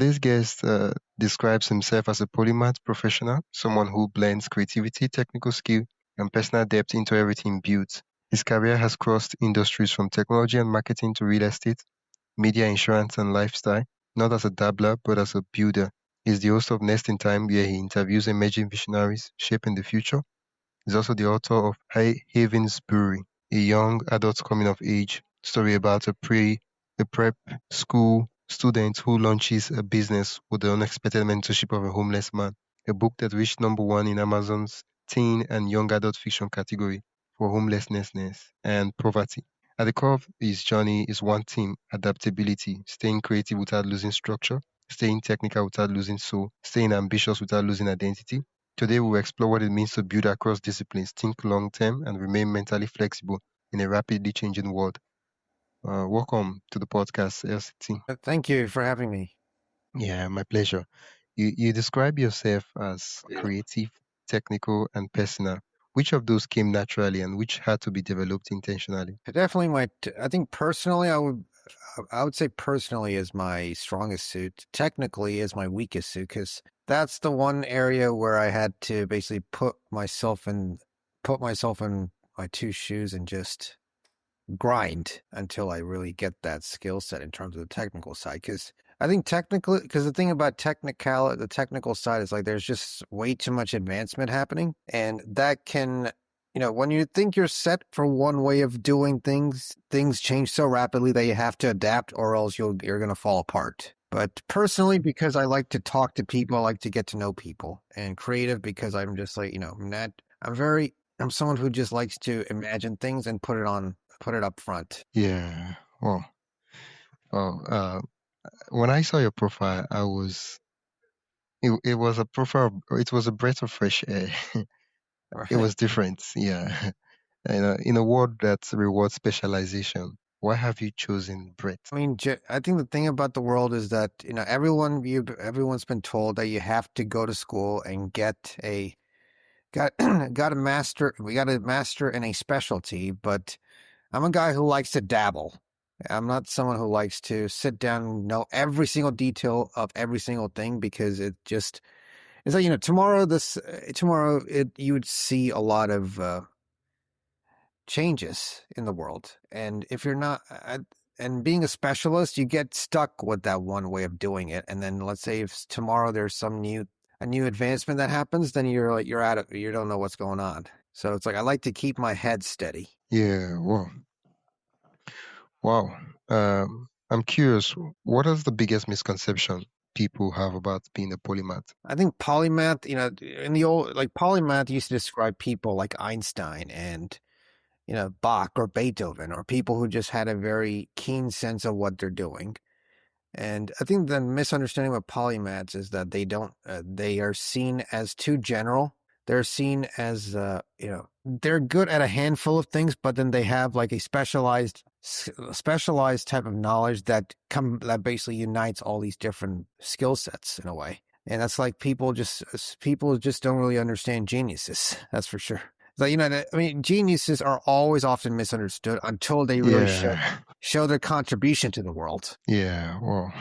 Today's guest describes himself as a polymath professional, someone who blends creativity, technical skill, and personal depth into everything he builds. His career has crossed industries from technology and marketing to real estate, media, insurance, and lifestyle, not as a dabbler, but as a builder. He's the host of Nest in Time, where he interviews emerging visionaries shaping the future. He's also the author of Havensbury, a young adult coming of age story about a prep school student who launches a business with the unexpected mentorship of a homeless man. A book that reached #1 in Amazon's teen and young adult fiction category for homelessness and poverty. At the core of his journey is one theme: adaptability, staying creative without losing structure, staying technical without losing soul, staying ambitious without losing identity. Today, we will explore what it means to build across disciplines, think long term, and remain mentally flexible in a rapidly changing world. Welcome to the podcast, LCT. Thank you for having me. Yeah, my pleasure. You describe yourself as creative, technical, and personal. Which of those came naturally and which had to be developed intentionally? Definitely I think personally, I would say personally is my strongest suit. Technically is my weakest suit because that's the one area where I had to basically put myself in my two shoes and just grind until I really get that skill set in terms of the technical side. Because I think because the thing about the technical side is like there's just way too much advancement happening, and that can, when you think you're set for one way of doing things, things change so rapidly that you have to adapt, or else you're gonna fall apart. But personally, because I like to talk to people, I like to get to know people, and creative because I'm just like, I'm someone who just likes to imagine things and put it up front. Yeah. Well, when I saw your profile, it was a profile, it was a breath of fresh air. It Right. was different. Yeah. In a world that rewards specialization, why have you chosen breadth? I mean, I think the thing about the world is that everyone's been told that you have to go to school and got got a master. We got a master in a specialty, but I'm a guy who likes to dabble. I'm not someone who likes to sit down and know every single detail of every single thing because it's like, you would see a lot of changes in the world. And if you're not, and being a specialist, you get stuck with that one way of doing it. And then let's say if tomorrow there's a new advancement that happens, then you're out of, you don't know what's going on. So it's like, I like to keep my head steady. Yeah. Wow. I'm curious, what is the biggest misconception people have about being a polymath? I think polymath, in the old, like polymath used to describe people like Einstein and, Bach or Beethoven, or people who just had a very keen sense of what they're doing. And I think the misunderstanding with polymaths is that they are seen as too general. They're seen as, they're good at a handful of things, but then they have like a specialized type of knowledge that basically unites all these different skill sets in a way. And that's like people just don't really understand geniuses. That's for sure. So, I mean, geniuses are always often misunderstood until they really Yeah. show their contribution to the world. Yeah. Well,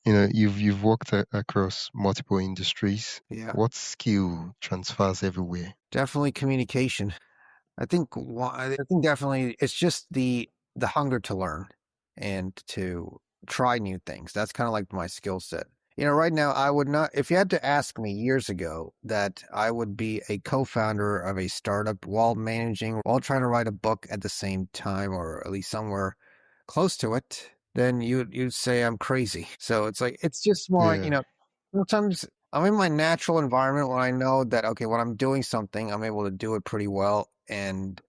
you've worked across multiple industries. Yeah, What skill transfers everywhere? definitely communication. I think definitely it's just the hunger to learn and to try new things. That's kind of like my skill set. Right now I would not, if you had to ask me years ago that I would be a co-founder of a startup while trying to write a book at the same time, or at least somewhere close to it, then you'd say I'm crazy. So it's like, it's just more like, Yeah. sometimes I'm in my natural environment when I know that, okay, when I'm doing something, I'm able to do it pretty well. And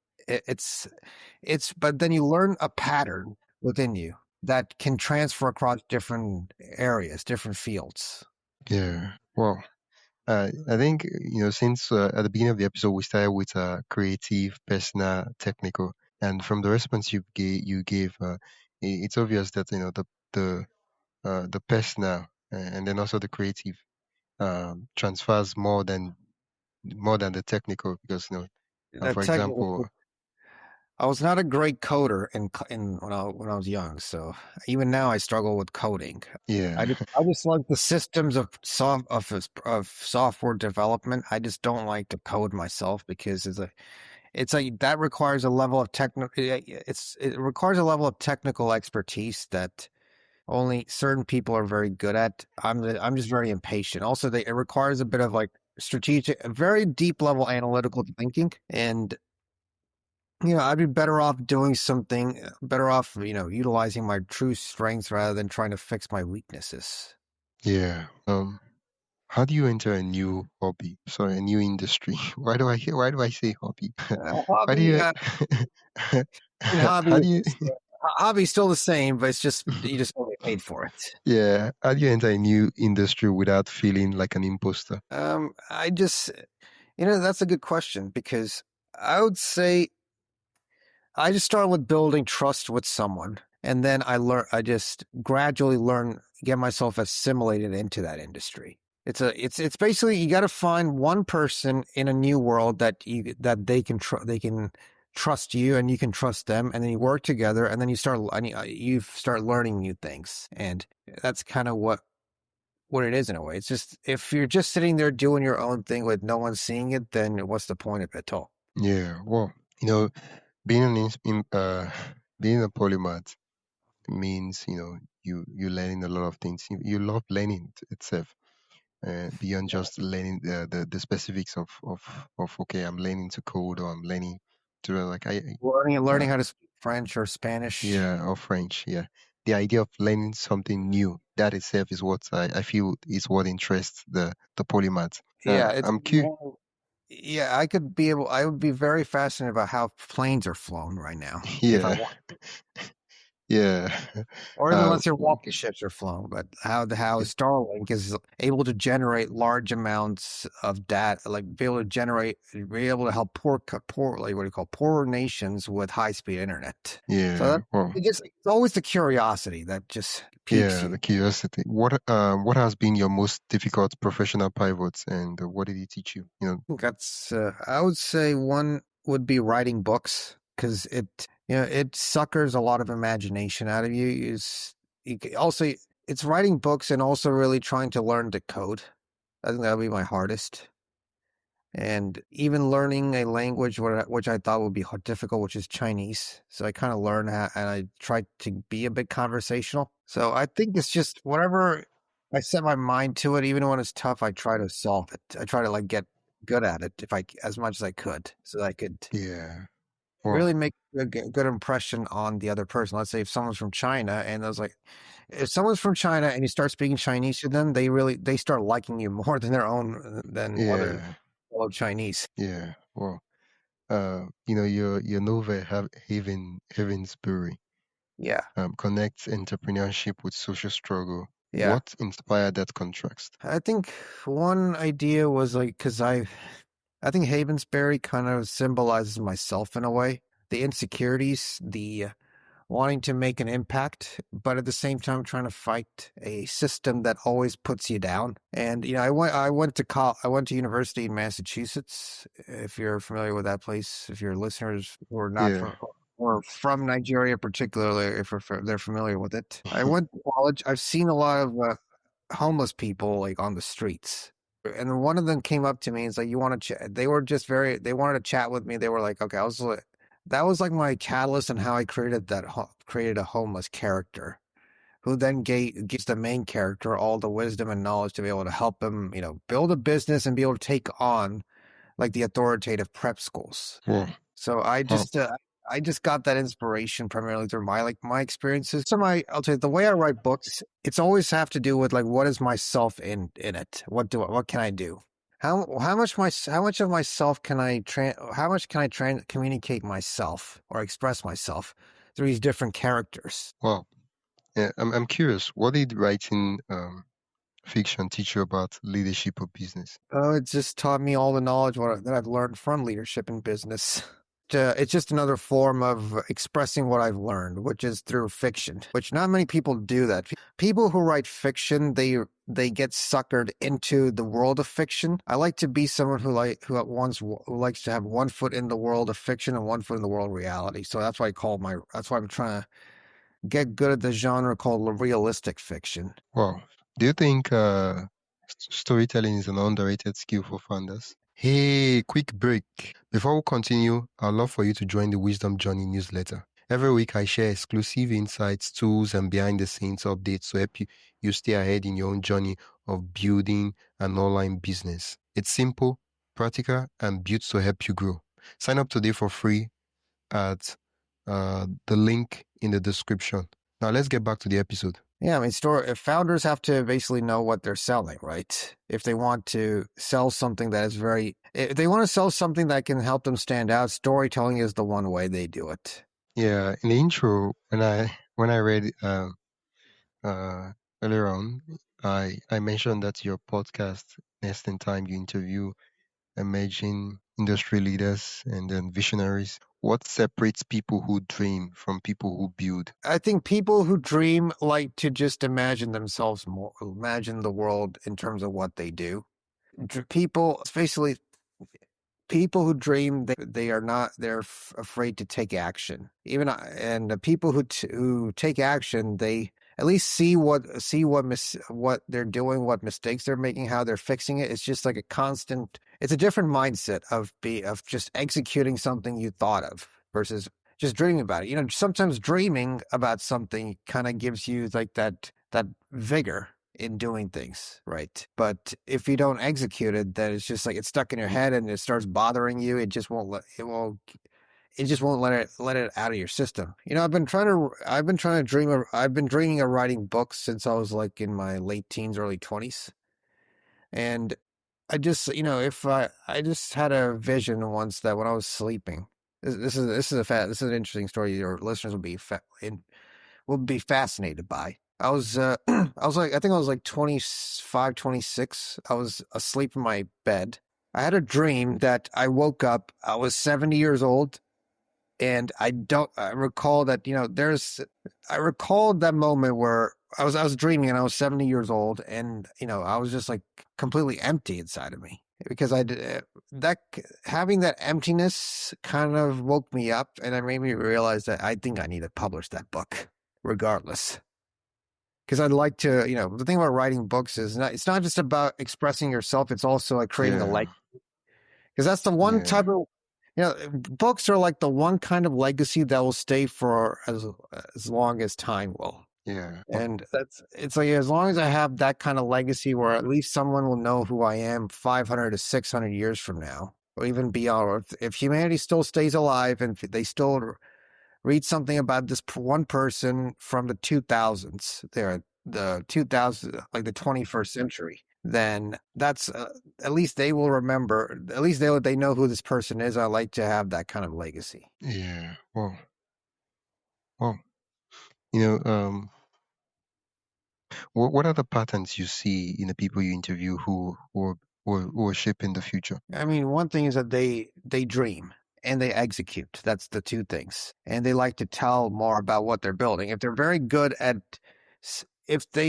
but then you learn a pattern within you that can transfer across different areas, different fields. Yeah. Well, I think, since at the beginning of the episode, we started with creative, personal, technical, and from the response you gave, it's obvious that, the personal and then also the creative transfers more than the technical because, The for technical, example, I was not a great coder in when I was young, so even now I struggle with coding. Yeah, I just like the systems of software development. I just don't like to code myself because it's like that requires a level of it requires a level of technical expertise that only certain people are very good at. I'm just very impatient. Also, it requires a bit of like strategic, a very deep level analytical thinking, and I'd be better off doing something, better off utilizing my true strengths rather than trying to fix my weaknesses. yeah. How do you enter a new hobby? Sorry, a new industry. Why do I say hobby? Why do Hobby, you I mean, how do you hobby's still the same, but it's just you just don't get paid for it. yeah, how do you enter a new industry without feeling like an imposter? I just, that's a good question because I would say I just started with building trust with someone, and then I just gradually get myself assimilated into that industry. It's basically you got to find one person in a new world that they can trust you and you can trust them, and then you work together, and then you start learning new things, and that's kind of what it is in a way. It's just if you're just sitting there doing your own thing with no one seeing it, then what's the point of it all? Yeah, well, you know, being an being a polymath means, you learning a lot of things. You love learning itself. Beyond just learning the specifics of okay, I'm learning to code or I'm learning to like Learning uh, how to speak French or Spanish. yeah, or French. Yeah, the idea of learning something new, that itself is what I feel is what interests the polymath. Yeah, it's I'm curious. more. Yeah, I would be very fascinated about how planes are flown right now, if I Yeah, want, yeah. or even Uh, let's say rocket ships are flown, but how Starlink is able to generate large amounts of data, like be able to help poor, like what do you call poor nations with high speed internet. So yeah. Well, it's always the curiosity that just piques yeah. you. The curiosity. What has been your most difficult professional pivots, and what did it teach you? That's I would say one would be writing books because it suckers a lot of imagination out of you. Also it's writing books and also really trying to learn to code. I think that would be my hardest. And even learning a language which I thought would be difficult, which is Chinese. So I kind of learned how, and I tried to be a bit conversational. So I think it's just whatever I set my mind to it, even when it's tough, I try to solve it. I try to like get good at it as much as I could, so that I could Yeah. Well, really make a good impression on the other person. Let's say if someone's from China and I was like, if someone's from China and you start speaking Chinese to them, they start liking you more than than other yeah, fellow Chinese. yeah. Well, your novel Havensbury Yeah. connects entrepreneurship with social struggle. Yeah. What inspired that contrast? I think one idea was like, I think Havensbury kind of symbolizes myself in a way. The insecurities, the wanting to make an impact, but at the same time trying to fight a system that always puts you down. And I went to university in Massachusetts. If you're familiar with that place, if your listeners who are not Yeah. from or from Nigeria, particularly if they're familiar with it, I went to college. I've seen a lot of homeless people like on the streets. And then one of them came up to me and was like, "You want to chat?" They were just they wanted to chat with me. They were like, "Okay," that was like my catalyst and how I created a homeless character who then gives the main character all the wisdom and knowledge to be able to help him, build a business and be able to take on like the authoritative prep schools. Well, So wow. I just got that inspiration primarily through my experiences. So I'll tell you the way I write books, it's always have to do with like what is myself in it? What can I do? How much of myself can how much can communicate myself or express myself through these different characters? Wow. Yeah, I'm curious. What did writing fiction teach you about leadership or business? Oh, it just taught me all the knowledge that I've learned from leadership and business. It's just another form of expressing what I've learned, which is through fiction, which not many people do that. People who write fiction, they get suckered into the world of fiction. I like to be someone who likes to have one foot in the world of fiction and one foot in the world of reality. So that's why that's why I'm trying to get good at the genre called realistic fiction. Wow. Do you think storytelling is an underrated skill for founders? Hey, quick break. Before we continue, I'd love for you to join the Wisdom Journey newsletter. Every week, I share exclusive insights, tools, and behind the scenes updates to help you stay ahead in your own journey of building an online business. It's simple, practical, and built to help you grow. Sign up today for free at the link in the description. Now, let's get back to the episode. Yeah, I mean, if founders have to basically know what they're selling, right? If they want to sell something that is if they want to sell something that can help them stand out, storytelling is the one way they do it. Yeah, in the intro, when I read earlier on, I mentioned that your podcast, Next in Time, you interview emerging industry leaders and then visionaries. What separates people who dream from people who build? I think people who dream like to just imagine themselves more, imagine the world in terms of what they do. People, especially people who dream, they are not, they're afraid to take action. And the people who take action, they at least see what they're doing, what mistakes they're making, how they're fixing it. It's just like a constant, it's a different mindset of just executing something you thought of versus just dreaming about it. You know, sometimes dreaming about something kind of gives you like that vigor in doing things, right? But if you don't execute it, then it's just like it's stuck in your head and it starts bothering you. It just won't let it out of your system. You know, I've been dreaming of writing books since I was like in my late teens, early 20s. And I just, you know, if I just had a vision once that when I was sleeping, this is an interesting story your listeners will be fascinated by. I was I think I was like 25, 26. I was asleep in my bed. I had a dream that I woke up. I was 70 years old, and I recall that, you know, I recalled that moment where I was dreaming and I was 70 years old, and, you know, I was just like completely empty inside of me because that having that emptiness kind of woke me up, and it made me realize that I think I need to publish that book regardless. Because I'd like to, you know, the thing about writing books is it's not just about expressing yourself. It's also like creating a Yeah, legacy. Because that's the one yeah, type of, you know, books are like the one kind of legacy that will stay for as long as time will. yeah. And it's like, as long as I have that kind of legacy where at least someone will know who I am 500 to 600 years from now, or even beyond, or if humanity still stays alive and they still read something about this one person from the 2000s, the 2000, like the 21st century, then that's at least they will remember. At least they know who this person is. I like to have that kind of legacy. Yeah. Well, well, you know, what are the patterns you see in the people you interview who are shaping the future? I mean, one thing is that they dream and they execute. That's the two things. And they like to tell more about what they're building. If they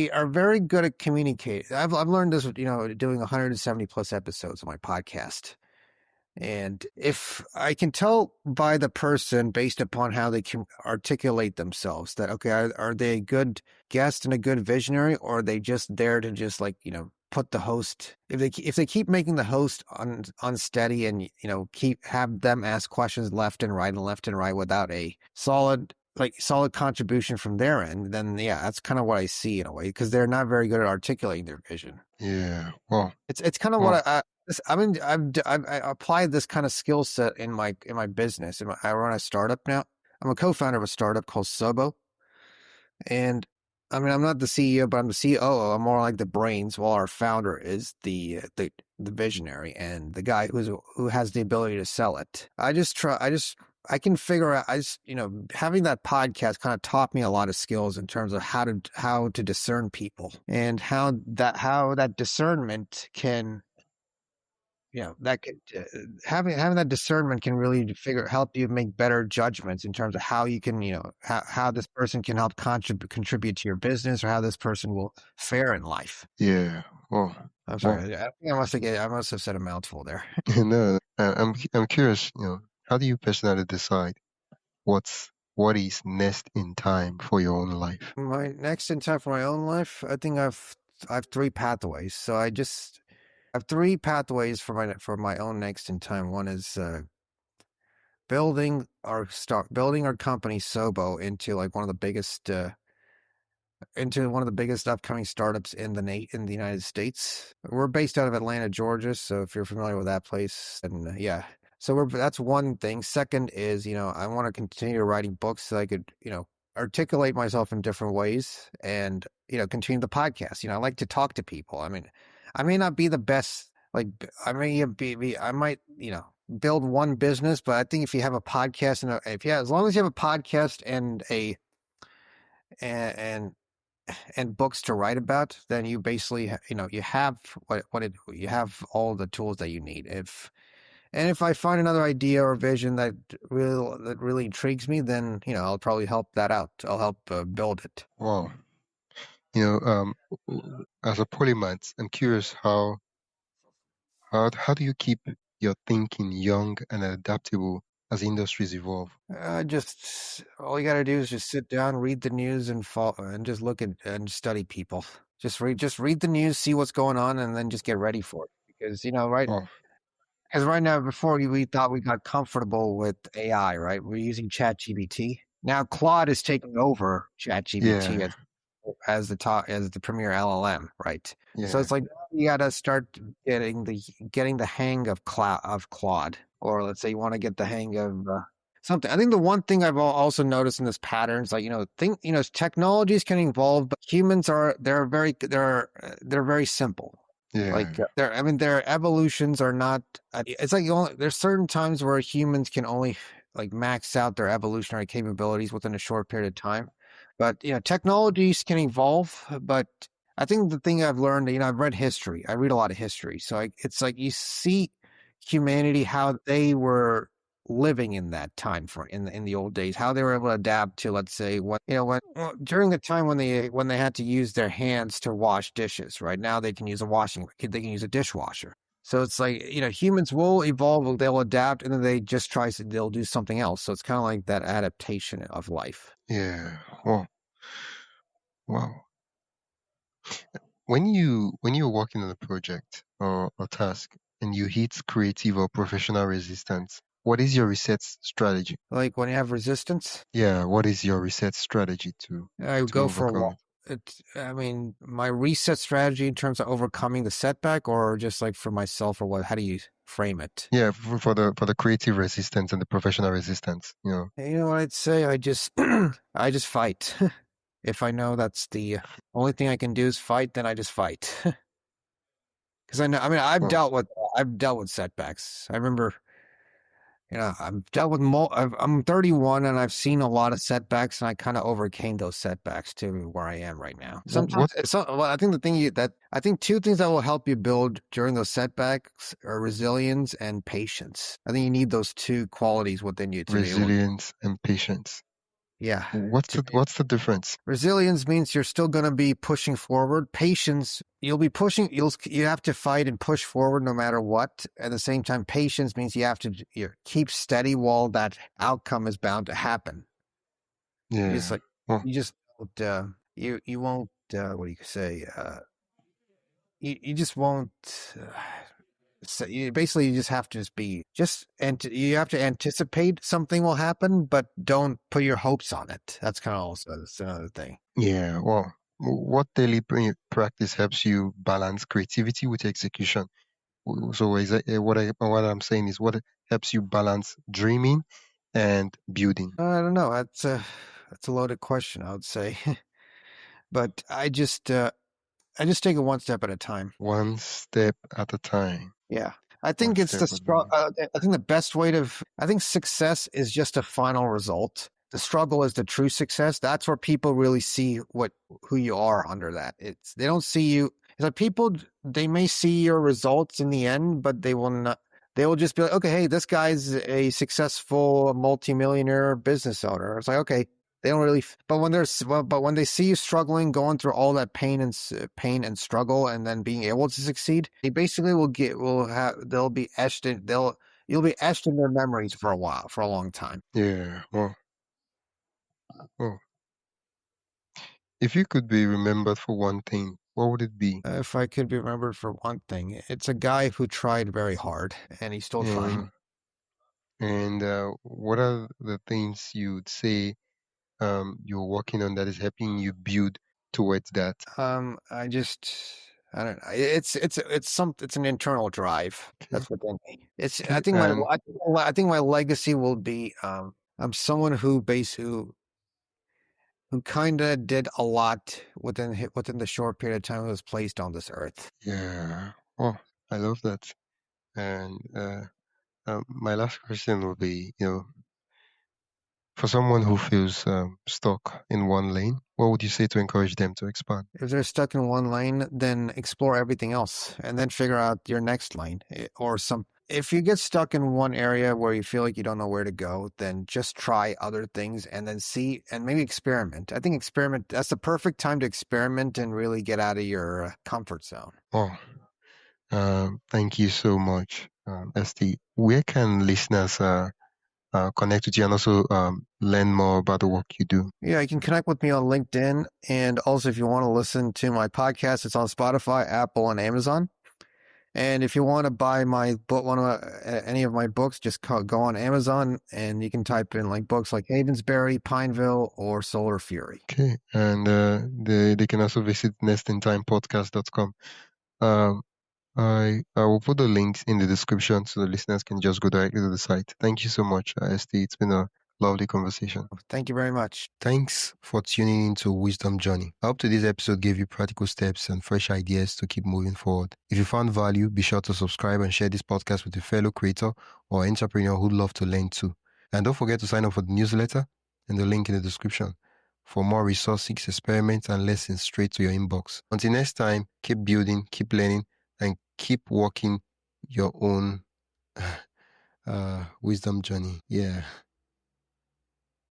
are very good at communicating, I've learned this, you know, doing 170 plus episodes of my podcast. And if I can tell by the person based upon how they can articulate themselves that, okay, are they a good guest and a good visionary, or are they just there to just, like, you know, put the host, if they keep making the host unsteady and, you know, have them ask questions left and right without a solid contribution from their end, then yeah, that's kind of what I see in a way, because they're not very good at articulating their vision. Yeah. Well, It's kind of well, what I applied this kind of skill set in my business. I run a startup now. I'm a co-founder of a startup called Sobo, and I mean, I'm not the CEO, but I'm the COO. I'm more like the brains, while our founder is the visionary and the guy who has the ability to sell it. I can figure out. You know, having that podcast kind of taught me a lot of skills in terms of how to discern people, and how that discernment can that could having that discernment can really help you make better judgments in terms of how you can, how this person can help contribute to your business, or how this person will fare in life. Yeah. Well, I'm well, sorry. I think I must have said a mouthful there. no, I'm curious, how do you personally decide what is next in time for your own life? My next in time for my own life, I think I have three pathways. So I have three pathways for my own next in time. One is building our company Sobo into one of the biggest upcoming startups in the United States. We're based out of Atlanta, Georgia. So if you're familiar with that place, then yeah. So that's one thing. Second is, I want to continue writing books so I could, articulate myself in different ways, and, continue the podcast. I like to talk to people. I mean, I may not be the best, like, I might, build one business, but I think if you have a podcast as long as you have a podcast and and books to write about, then you basically, you have you have all the tools that you need. If I find another idea or vision that really intrigues me, then, I'll probably help that out. I'll help build it. Wow. You know, as a polymath, I'm curious how do you keep your thinking young and adaptable as industries evolve? Just all you got to do is just sit down, read the news, and just look at and study people. Just read the news, see what's going on, and then just get ready for it. Because, Oh, because right now, before we thought we got comfortable with AI, right? We're using ChatGPT. Now Claude is taking over ChatGPT yeah, as the premier LLM, right? So yeah, it's like you got to start getting the hang of Claude, or let's say you want to get the hang of something. I think the one thing I've also noticed in this pattern is, like, technologies can evolve, but humans they're very simple. Like, yeah, their evolutions are not. It's like there's certain times where humans can only, like, max out their evolutionary capabilities within a short period of time. But, technologies can evolve. But I think the thing I've learned, I've read history. I read a lot of history, so it's like you see humanity, how they were living in that time for in the old days, how they were able to adapt to, let's say, during the time when they had to use their hands to wash dishes. Right now they can use they can use a dishwasher. So it's like, humans will evolve, they'll adapt, and then they'll do something else. So it's kind of like that adaptation of life. yeah. Wow, wow. When you're working on a project or a task and you hit creative or professional resistance, what is your reset strategy? Like when you have resistance, Yeah, what is your reset strategy I would to go for a overcome walk. it? I mean, my reset strategy in terms of overcoming the setback, or just like for myself, or what? How do you frame it? Yeah, for the creative resistance and the professional resistance, You know what I'd say? I just fight. If I know that's the only thing I can do is fight, then I just fight. Because I know, I mean, Oh, I've dealt with setbacks. I remember, I've dealt with I'm 31, and I've seen a lot of setbacks, and I kind of overcame those setbacks to where I am right now. what Sometimes well, I think I think two things that will help you build during those setbacks are resilience and patience. I think you need those two qualities within you to be able, resilience and patience? yeah, What's to the be. what's the difference? Resilience means you're still going to be pushing forward. Patience, you'll be pushing. You have to fight and push forward no matter what. At the same time, patience means you have to keep steady while that outcome is bound to happen. You just Yeah. like Oh, you just won't, you won't, what do you say? You just won't. So you just have to and you have to anticipate something will happen, but don't put your hopes on it. That's another thing. yeah. Well, what daily practice helps you balance creativity with execution? So is that, what I'm saying is what helps you balance dreaming and building I don't know. That's a loaded question, I would say. But I just take it one step at a time. one step at a time. Yeah. I One think it's step the at a struggle. time. I think the best way to. I think success is just a final result. The struggle is the true success. That's where people really see who you are under that. They don't see you. It's like people, they may see your results in the end, but they will not. They will just be like, okay, hey, this guy's a successful multimillionaire business owner. It's like, okay, they don't really. But when but when they see you struggling, going through all that pain and struggle, and then being able to succeed, they basically they'll be etched in. You'll be etched in their memories for a while, for a long time. Yeah. Well, if you could be remembered for one thing, what would it be? If I could be remembered for one thing, it's a guy who tried very hard, and he's still trying. And what are the things you'd say you're working on that is helping you build towards that? I just, I don't know. It's an internal drive Okay. that's within me. Okay. And I think my legacy will be, I'm someone who kind of did a lot within the short period of time I was placed on this earth. yeah. Oh, I love that. And my last question will be, for someone who feels stuck in one lane, what would you say to encourage them to expand? If they're stuck in one lane, then explore everything else and then figure out your next lane or some. If you get stuck in one area where you feel like you don't know where to go, then just try other things and then see and maybe experiment. I think that's the perfect time to experiment and really get out of your comfort zone. Oh, thank you so much, ST. Where can listeners connect with you and also learn more about the work you do? Yeah, you can connect with me on LinkedIn. And also, if you want to listen to my podcast, it's on Spotify, Apple, and Amazon. And if you want to buy my book, any of my books, just go on Amazon and you can type in like books like Havensbury, Pineville, or Solar Fury. Okay, and they can also visit nestintimepodcast.com. Um, I will put the links in the description so the listeners can just go directly to the site. Thank you so much, ST. It's been a lovely conversation. Thank you very much. Thanks for tuning into Wisdom Journey. I hope today's episode gave you practical steps and fresh ideas to keep moving forward. If you found value, be sure to subscribe and share this podcast with a fellow creator or entrepreneur who'd love to learn too. And don't forget to sign up for the newsletter and the link in the description for more resources, experiments, and lessons straight to your inbox. Until next time, keep building, keep learning, and keep walking your own wisdom journey. Yeah.